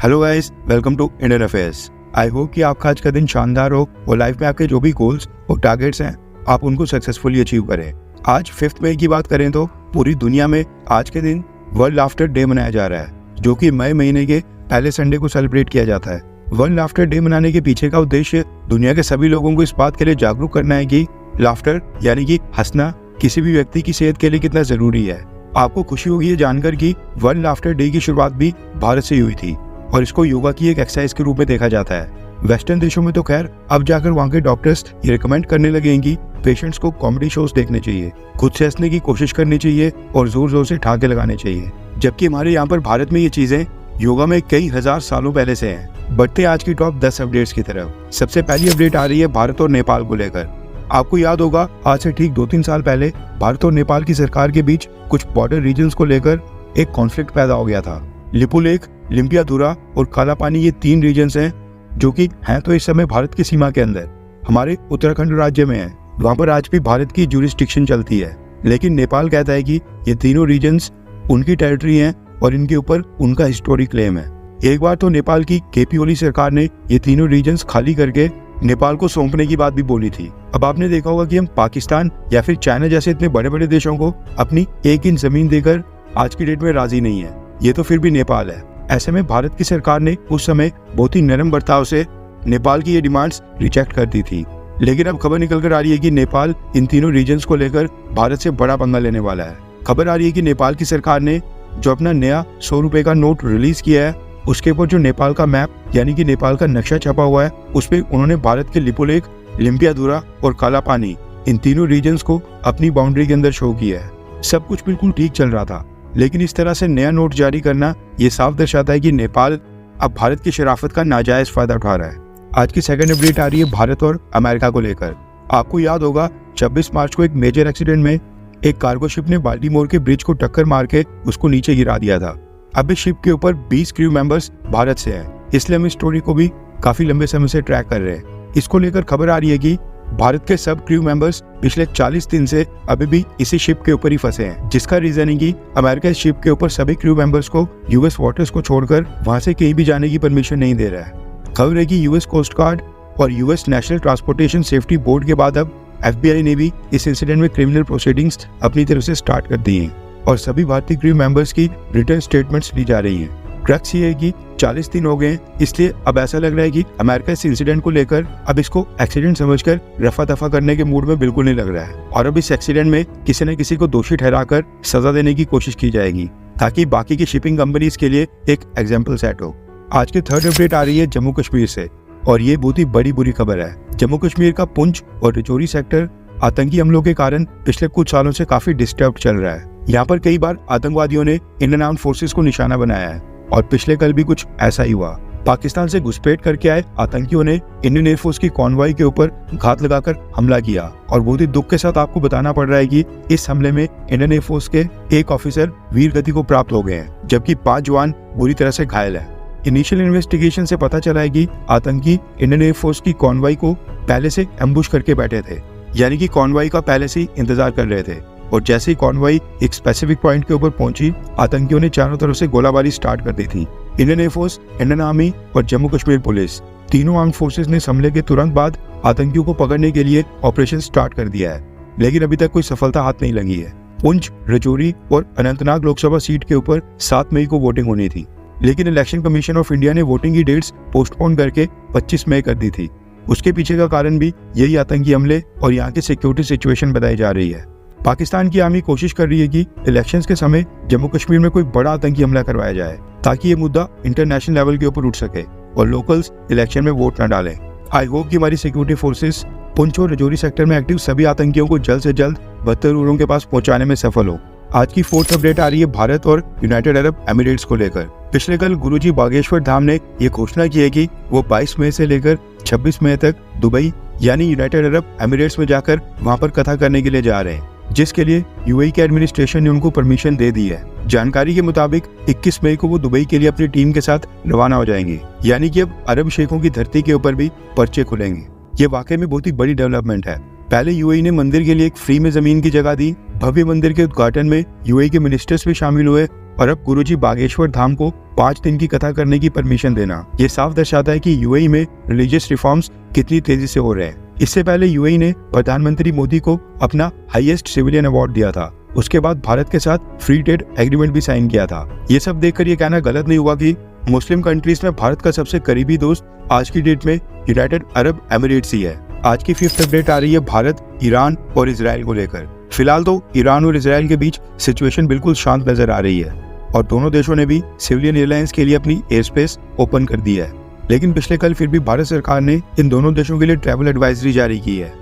Hello guys, welcome to Indian affairs. I hope कि आपका आज का दिन शानदार हो और लाइफ में आपके जो भी गोल्स और टारगेट्स हैं आप उनको सक्सेसफुली अचीव करें। आज 5 मई की बात करें तो पूरी दुनिया में आज के दिन वर्ल्ड लाफ्टर डे मनाया जा रहा है, जो कि मई महीने के पहले संडे को सेलिब्रेट किया जाता है। वर्ल्ड लाफ्टर डे मनाने के पीछे का उद्देश्य दुनिया के सभी लोगों को इस बात के लिए जागरूक करना है कि लाफ्टर यानी कि हंसना किसी भी व्यक्ति की सेहत के लिए कितना जरूरी है। आपको खुशी होगी ये जानकर कि वर्ल्ड लाफ्टर डे की शुरुआत भी भारत से हुई थी और इसको योगा की एक एक्सरसाइज के रूप में देखा जाता है। वेस्टर्न देशों में तो खैर अब जाकर वहाँ के डॉक्टर्स ये रिकमेंड करने लगे हैं कि पेशेंट्स को कॉमेडी शोज देखने चाहिए, खुद से हंसने की कोशिश करनी चाहिए और जोर जोर से ठहाके लगाने चाहिए। जबकि हमारे यहाँ पर भारत में ये चीजें योगा में कई हजार सालों पहले से हैं। बढ़ते आज की टॉप 10 अपडेट्स की तरफ। सबसे पहली अपडेट आ रही है भारत और नेपाल को लेकर। आपको याद होगा आज से ठीक 2-3 साल पहले भारत और नेपाल की सरकार के बीच कुछ बॉर्डर रीजन्स को लेकर एक कॉन्फ्लिक्ट पैदा हो गया था। लिपुलेख, लिम्पियाधुरा और कालापानी ये 3 रीजन्स हैं जो कि हैं तो इस समय भारत की सीमा के अंदर हमारे उत्तराखंड राज्य में है। वहाँ पर आज भी भारत की ज्यूरिसडिक्शन चलती है, लेकिन नेपाल कहता है कि ये तीनों रीजन्स उनकी टेरिटरी हैं और इनके ऊपर उनका हिस्टोरिक क्लेम है। एक बार तो नेपाल की केपी ओली सरकार ने ये तीनों रीजन्स खाली करके नेपाल को सौंपने की बात भी बोली थी। अब आपने देखा होगा कि हम पाकिस्तान या फिर चाइना जैसे इतने बड़े बड़े देशों को अपनी 1 इंच जमीन देकर आज की डेट में राजी नहीं है, ये तो फिर भी नेपाल है। ऐसे में भारत की सरकार ने उस समय बहुत ही नरम बर्ताव से नेपाल की ये डिमांड्स रिजेक्ट कर दी थी। लेकिन अब खबर निकल कर आ रही है कि नेपाल इन तीनों रीजन्स को लेकर भारत से बड़ा पंगा लेने वाला है। खबर आ रही है कि नेपाल की सरकार ने जो अपना नया 100 रुपए का नोट रिलीज किया है उसके ऊपर जो नेपाल का मैप यानी कि नेपाल का नक्शा छपा हुआ है उस पर उन्होंने भारत के लिपुलेख, लिम्पियाधुरा और कालापानी इन तीनों रीजन्स को अपनी बाउंड्री के अंदर शो किया है। सब कुछ बिल्कुल ठीक चल रहा था, लेकिन इस तरह से नया नोट जारी करना ये साफ दर्शाता है कि नेपाल अब भारत की शराफत का नाजायज फायदा उठा रहा है। आज की सेकंड अपडेट आ रही है भारत और अमेरिका को लेकर। आपको याद होगा 26 मार्च को एक मेजर एक्सीडेंट में एक कार्गो शिप ने बाल्टीमोर के ब्रिज को टक्कर मार के उसको नीचे गिरा दिया था। अब इस शिप के ऊपर 20 क्रू मेंबर्स भारत से हैं, इसलिए हम इस स्टोरी को भी काफी लंबे समय से ट्रैक कर रहे हैं। इसको लेकर खबर आ रही है कि भारत के सब क्रू मेंबर्स पिछले 40 दिन से अभी भी इसी शिप के ऊपर ही फंसे हैं, जिसका रीजन है कि अमेरिका इस शिप के ऊपर सभी क्रू मेंबर्स को यूएस वाटर्स को छोड़कर वहां से कहीं भी जाने की परमिशन नहीं दे रहा है। खबर है कि यूएस कोस्ट गार्ड और US national transportation safety board के बाद अब FBI ने भी इस इंसिडेंट में क्रिमिनल प्रोसीडिंग्स अपनी तरफ से स्टार्ट कर दी हैं और सभी भारतीय क्रू मेंबर्स की रिटर्न स्टेटमेंट्स ली जा रही हैं। क्रक्स ये है कि 40 दिन हो गए, इसलिए अब ऐसा लग रहा है कि अमेरिका इस इंसिडेंट को लेकर अब इसको एक्सीडेंट समझकर रफा दफा करने के मूड में बिल्कुल नहीं लग रहा है और अब इस एक्सीडेंट में किसी न किसी को दोषी ठहराकर सजा देने की कोशिश की जाएगी ताकि बाकी की शिपिंग कंपनीज के लिए एक एग्जाम्पल सेट हो। आज की थर्ड अपडेट आ रही है जम्मू कश्मीर से और ये बहुत ही बड़ी बुरी खबर है। जम्मू कश्मीर का पुंछ और राजौरी सेक्टर आतंकी हमलों के कारण पिछले कुछ सालों से काफी डिस्टर्ब चल रहा है। यहाँ पर कई बार आतंकवादियों ने इंडियन आर्म्ड फोर्सेस को निशाना बनाया है और पिछले कल भी कुछ ऐसा ही हुआ। पाकिस्तान से घुसपैठ करके आए आतंकियों ने इंडियन एयरफोर्स की कॉन्वॉय के ऊपर घात लगाकर हमला किया और बहुत ही दुख के साथ आपको बताना पड़ रहा है कि इस हमले में इंडियन एयरफोर्स के एक ऑफिसर वीर गति को प्राप्त हो गए हैं, जबकि 5 जवान बुरी तरह से घायल है। इनिशियल इन्वेस्टिगेशन से पता चला है कि आतंकी इंडियन एयरफोर्स की कॉन्वॉय को पहले से एम्बुश करके बैठे थे, यानी कि कॉन्वॉय का पहले से ही इंतजार कर रहे थे और जैसे ही कॉन्वॉय एक स्पेसिफिक पॉइंट के ऊपर पहुंची आतंकियों ने चारों तरफ से गोलाबारी स्टार्ट कर दी थी। इंडियन एयरफोर्स, इंडियन आर्मी और जम्मू कश्मीर पुलिस तीनों आर्म्ड फोर्सेस ने हमले के तुरंत बाद आतंकियों को पकड़ने के लिए ऑपरेशन स्टार्ट कर दिया है, लेकिन अभी तक कोई सफलता हाथ नहीं लगी है। पुंछ, राजौरी और अनंतनाग लोकसभा सीट के ऊपर 7 मई को वोटिंग होनी थी, लेकिन इलेक्शन कमीशन ऑफ इंडिया ने वोटिंग की डेट्स पोस्टपोन करके 25 मई कर दी थी। उसके पीछे का कारण भी यही आतंकी हमले और यहाँ की सिक्योरिटी सिचुएशन बताई जा रही है। पाकिस्तान की आर्मी कोशिश कर रही है कि इलेक्शंस के समय जम्मू कश्मीर में कोई बड़ा आतंकी हमला करवाया जाए ताकि ये मुद्दा इंटरनेशनल लेवल के ऊपर उठ सके और लोकल्स इलेक्शन में वोट न डालें। आई होप कि हमारी सिक्योरिटी फोर्सेस पुंछ और राजौरी सेक्टर में एक्टिव सभी आतंकियों को जल्द से जल्द बदतरूरों के पास पहुंचाने में सफल हो। आज की 4th अपडेट आ रही है भारत और यूनाइटेड अरब एमिरेट्स को लेकर। पिछले कल गुरुजी बागेश्वर धाम ने ये घोषणा की है कि वो 22 मई से लेकर 26 मई तक दुबई यानी यूनाइटेड अरब एमिरेट्स में जाकर वहां पर कथा करने के लिए जा रहे हैं, जिसके लिए यूएई के एडमिनिस्ट्रेशन ने उनको परमिशन दे दी है। जानकारी के मुताबिक 21 मई को वो दुबई के लिए अपनी टीम के साथ रवाना हो जाएंगे, यानी कि अब अरब शेखों की धरती के ऊपर भी पर्चे खुलेंगे। ये वाकई में बहुत ही बड़ी डेवलपमेंट है। पहले यूएई ने मंदिर के लिए एक फ्री में जमीन की जगह दी, भव्य मंदिर के उद्घाटन में यूएई के मिनिस्टर्स भी शामिल हुए और अब गुरुजी बागेश्वर धाम को 5 दिन की कथा करने की परमिशन देना, ये साफ दर्शाता है कि यूएई में रिलीजियस रिफॉर्म्स कितनी तेजी से हो रहे हैं। इससे पहले यूएई ने प्रधानमंत्री मोदी को अपना हाईएस्ट सिविलियन अवार्ड दिया था। उसके बाद भारत के साथ फ्री ट्रेड एग्रीमेंट भी साइन किया था। ये सब देखकर ये कहना गलत नहीं हुआ कि मुस्लिम कंट्रीज में भारत का सबसे करीबी दोस्त आज की डेट में यूनाइटेड अरब एमिरेट्स ही है। आज की 5th अपडेट आ रही है भारत, ईरान और इजराइल को लेकर। फिलहाल तो ईरान और इजराइल के बीच सिचुएशन बिल्कुल शांत नजर आ रही है और दोनों देशों ने भी सिविलियन एयरलाइंस के लिए अपनी एयर स्पेस ओपन कर दी है। लेकिन पिछले कल फिर भी भारत सरकार ने इन दोनों देशों के लिए ट्रैवल एडवाइजरी जारी की है।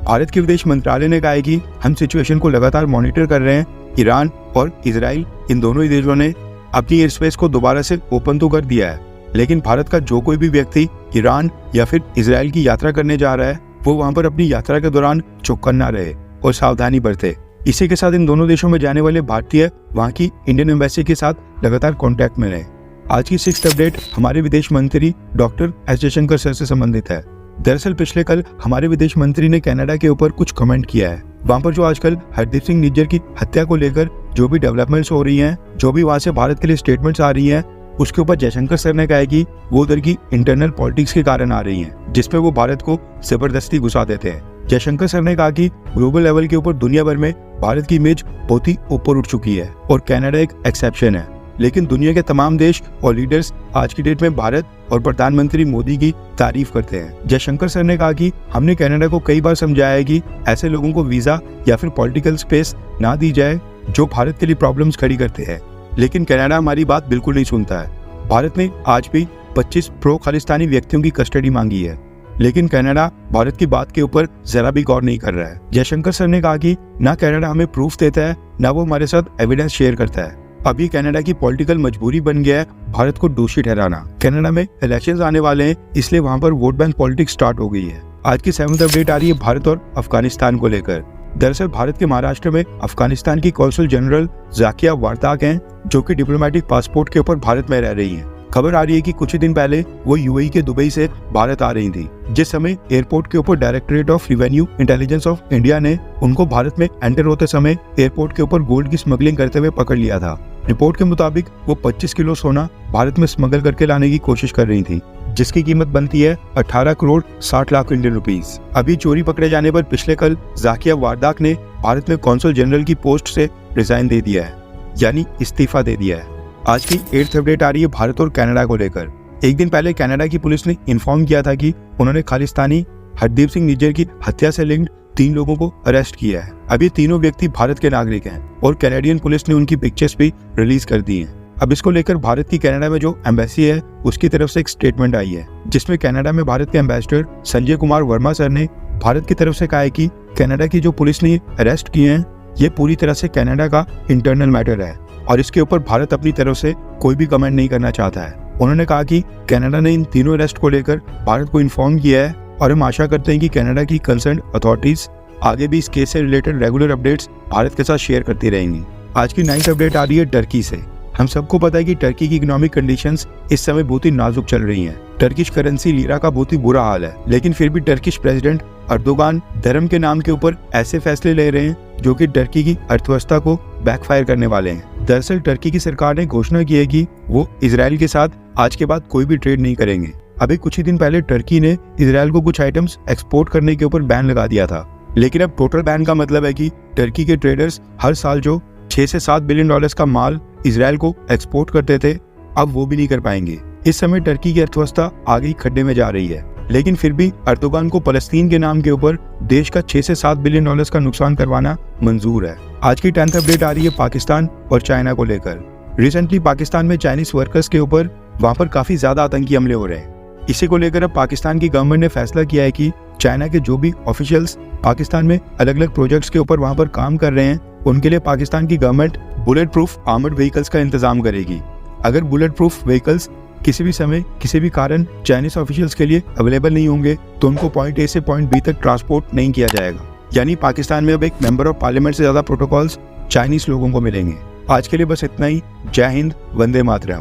भारत के विदेश मंत्रालय ने कहा है कि हम सिचुएशन को लगातार मॉनिटर कर रहे हैं। ईरान और इजराइल इन दोनों ही देशों ने अपनी एयर स्पेस को दोबारा से ओपन तो कर दिया है, लेकिन भारत का जो कोई भी व्यक्ति ईरान या फिर इजराइल की यात्रा करने जा रहा है वो वहां पर अपनी यात्रा के दौरान चौकन्ना रहे और सावधानी बरते। इसी के साथ इन दोनों देशों में जाने वाले भारतीय वहां की इंडियन एम्बेसी के साथ लगातार कांटेक्ट में रहे। आज की 6th अपडेट हमारे विदेश मंत्री डॉक्टर एस जयशंकर सर से संबंधित है। दरअसल पिछले कल हमारे विदेश मंत्री ने कनाडा के ऊपर कुछ कमेंट किया है। वहां पर जो आजकल हरदीप सिंह निज्जर की हत्या को लेकर जो भी डेवलपमेंट्स हो रही हैं, जो भी वहां से भारत के लिए स्टेटमेंट्स आ रही हैं, उसके ऊपर जयशंकर सर ने कहा है कि वो उधर की इंटरनल पॉलिटिक्स के कारण आ रही हैं, जिसपे वो भारत को जबरदस्ती घुसा देते हैं। जयशंकर सर ने कहा कि ग्लोबल लेवल के ऊपर दुनिया भर में भारत की इमेज बहुत ही ऊपर उठ चुकी है और कनाडा एक एक्सेप्शन है, लेकिन दुनिया के तमाम देश और लीडर्स आज की डेट में भारत और प्रधानमंत्री मोदी की तारीफ करते हैं। जयशंकर सर ने कहा कि हमने कनाडा को कई बार समझाया है कि ऐसे लोगों को वीजा या फिर पॉलिटिकल स्पेस ना दी जाए जो भारत के लिए प्रॉब्लम्स खड़ी करते हैं, लेकिन कनाडा हमारी बात बिल्कुल नहीं सुनता है। भारत ने आज भी 25 प्रो खालिस्तानी व्यक्तियों की कस्टडी मांगी है, लेकिन कनाडा भारत की बात के ऊपर जरा भी गौर नहीं कर रहा है। जयशंकर सर ने कहा कि ना कनाडा हमें प्रूफ देता है, ना वो हमारे साथ एविडेंस शेयर करता है। अभी कनाडा की पॉलिटिकल मजबूरी बन गया है भारत को दोषी ठहराना। कनाडा में इलेक्शंस आने वाले हैं, इसलिए वहां पर वोट बैंक पॉलिटिक्स स्टार्ट हो गई है। आज की 7th अपडेट आ रही है भारत और अफगानिस्तान को लेकर। दरअसल भारत के महाराष्ट्र में अफगानिस्तान की कौंसल जनरल जाकिया वारदाक हैं, जो कि डिप्लोमेटिक पासपोर्ट के ऊपर भारत में रह रही हैं। खबर आ रही है कि कुछ ही दिन पहले वो यूएई के दुबई से भारत आ रही थी, जिस समय एयरपोर्ट के ऊपर directorate of revenue intelligence of India ने उनको भारत में एंटर होते समय एयरपोर्ट के ऊपर गोल्ड की स्मगलिंग करते हुए पकड़ लिया था। रिपोर्ट के मुताबिक वो 25 किलो सोना भारत में स्मगल करके लाने की कोशिश कर रही थी, जिसकी कीमत बनती है 18 करोड़ 60 लाख इंडियन रुपीस। अभी चोरी पकड़े जाने पर पिछले कल जाकिया वारदाक ने भारत में कौंसल जनरल की पोस्ट से रिजाइन दे दिया है, यानी इस्तीफा दे दिया है। आज की 8th अपडेट आ रही है भारत और कनाडा को लेकर। एक दिन पहले कनाडा की पुलिस ने इन्फॉर्म किया था कि उन्होंने खालिस्तानी हरदीप सिंह निज्जर की हत्या से लिंक्ड 3 लोगों को अरेस्ट किया है। अभी तीनों व्यक्ति भारत के नागरिक हैं और कैनेडियन पुलिस ने उनकी पिक्चर्स भी रिलीज कर दी हैं। अब इसको लेकर भारत की कनाडा में जो एम्बेसी है उसकी तरफ से एक स्टेटमेंट आई है, जिसमें कनाडा में भारत के एम्बेसडर संजय कुमार वर्मा सर ने भारत की तरफ से कहा है कि कनाडा की जो पुलिस ने अरेस्ट किए हैं ये पूरी तरह से कनाडा का इंटरनल मैटर है और इसके ऊपर भारत अपनी तरफ से कोई भी कमेंट नहीं करना चाहता है। उन्होंने कहा कि कनाडा ने इन तीनों अरेस्ट को लेकर भारत को इन्फॉर्म किया है और हम आशा करते हैं कि कनाडा की कंसर्न अथॉरिटीज आगे भी इस केस से रिलेटेड रेगुलर अपडेट्स भारत के साथ शेयर करती रहेंगी। आज की 9th अपडेट आ रही है टर्की से। हम सबको पता है कि टर्की की इकोनॉमिक कंडीशंस इस समय बहुत ही नाजुक चल रही हैं। टर्किश करेंसी लीरा का बहुत ही बुरा हाल है, लेकिन फिर भी टर्किश प्रेसिडेंट अर्दोगान धर्म के नाम के ऊपर ऐसे फैसले ले रहे हैं जो कि टर्की की अर्थव्यवस्था को बैकफायर करने वाले हैं। दरअसल टर्की की सरकार ने घोषणा की है कि वो इजराइल के साथ आज के बाद कोई भी ट्रेड नहीं करेंगे। अभी कुछ ही दिन पहले टर्की ने इजराइल को कुछ आइटम्स एक्सपोर्ट करने के ऊपर बैन लगा दिया था, लेकिन अब टोटल बैन का मतलब है कि टर्की के ट्रेडर्स हर साल जो 6 से 7 बिलियन डॉलर्स का माल इजराइल को एक्सपोर्ट करते थे, अब वो भी नहीं कर पाएंगे। इस समय टर्की की अर्थव्यवस्था आगे खड्डे में जा रही है, लेकिन फिर भी अर्दोगान को फलस्तीन के नाम के ऊपर देश का 6 से 7 बिलियन डॉलर्स का नुकसान करवाना मंजूर है। आज की 10th अपडेट आ रही है पाकिस्तान और चाइना को लेकर। रिसेंटली पाकिस्तान में चाइनीज वर्कर्स के ऊपर वहां पर काफी ज्यादा आतंकी हमले हो रहे हैं। इसी को लेकर अब पाकिस्तान की गवर्नमेंट ने फैसला किया है कि चाइना के जो भी ऑफिशियल्स पाकिस्तान में अलग अलग प्रोजेक्ट्स के ऊपर वहां पर काम कर रहे हैं, उनके लिए पाकिस्तान की government bullet proof armoured vehicles का इंतजाम करेगी। अगर बुलेट प्रूफ व्हीकल्स किसी भी समय किसी भी कारण चाइनीज ऑफिशियल्स के लिए अवेलेबल नहीं होंगे तो उनको पॉइंट ए से पॉइंट बी तक ट्रांसपोर्ट नहीं किया जाएगा। यानी पाकिस्तान में अब एक मेंबर ऑफ पार्लियामेंट से ज्यादा प्रोटोकॉल्स चाइनीज लोगों को मिलेंगे। आज के लिए बस इतना ही। जय हिंद, वंदे मातरम।